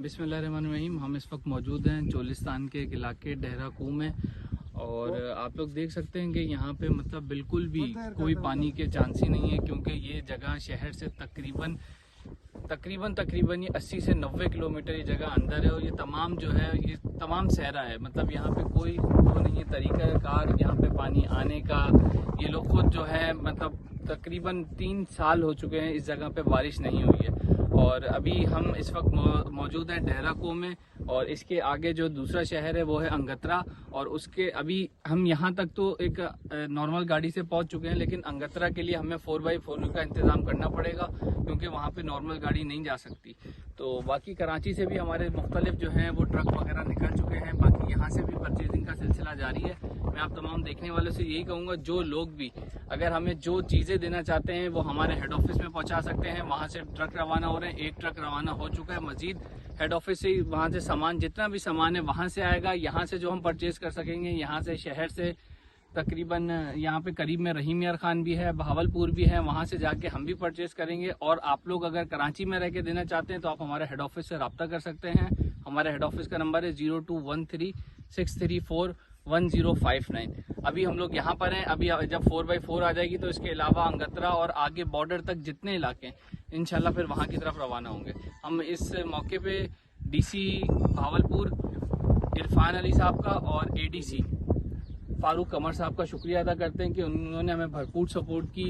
बिस्मिल्लाहिर्रहमानिर्रहीम। हम इस वक्त मौजूद हैं चोलिस्तान के एक इलाके डेहरा कू में, और आप लोग देख सकते हैं कि यहाँ पे मतलब बिल्कुल भी कोई पानी के चांस ही नहीं है, क्योंकि ये जगह शहर से तकरीबन ये 80 से 90 किलोमीटर ये जगह अंदर है, और ये तमाम जो है ये तमाम सहरा है। मतलब यहाँ पे कोई वो नहीं है तरीक़ाकार यहाँ पे पानी आने का। ये लोग खुद जो है मतलब तकरीबन 3 साल हो चुके हैं इस जगह पे बारिश नहीं हुई है, और अभी हम इस वक्त मौजूद हैं डेहरा कू में, और इसके आगे जो दूसरा शहर है वो है अंगत्रा, और उसके अभी हम यहाँ तक तो एक नॉर्मल गाड़ी से पहुँच चुके हैं, लेकिन अंगत्रा के लिए हमें 4x4 का इंतज़ाम करना पड़ेगा, क्योंकि वहाँ पे नॉर्मल गाड़ी नहीं जा सकती। तो बाकी कराची से भी हमारे मुख्तलिफ जो हैं वो ट्रक वगैरह निकल चुके हैं, बाकी यहाँ से भी परचेजिंग का सिलसिला जारी है। मैं आप तमाम देखने वालों से यही कहूँगा, जो लोग भी अगर हमें जो चीज़ें देना चाहते हैं वो हमारे हेड ऑफिस में पहुँचा सकते हैं। वहाँ से ट्रक रवाना हो रहे हैं, एक ट्रक रवाना हो चुका है। मजीद हेड ऑफिस से वहाँ से सामान, जितना भी सामान है वहाँ से आएगा। यहाँ से जो हम परचेज कर सकेंगे, यहाँ से शहर से तकरीबन यहाँ पे करीब में रहीम यार खान भी है, बहावलपुर भी है, वहाँ से जाके हम भी परचेज करेंगे। और आप लोग अगर कराची में रह के देना चाहते हैं तो आप हमारे हेड ऑफिस से रब्ता कर सकते हैं। हमारे हेड ऑफिस का नंबर है 021363411059। अभी हम लोग यहाँ पर हैं। अभी जब 4x4 आ जाएगी तो इसके अलावा अंगत्रा और आगे बॉर्डर तक जितने इलाके हैं इंशाल्लाह फिर वहाँ की तरफ रवाना होंगे। हम इस मौके पे DC बहावलपुर इरफान अली साहब का और ADC फारूक कमर साहब का शुक्रिया अदा करते हैं कि उन्होंने हमें भरपूर सपोर्ट की।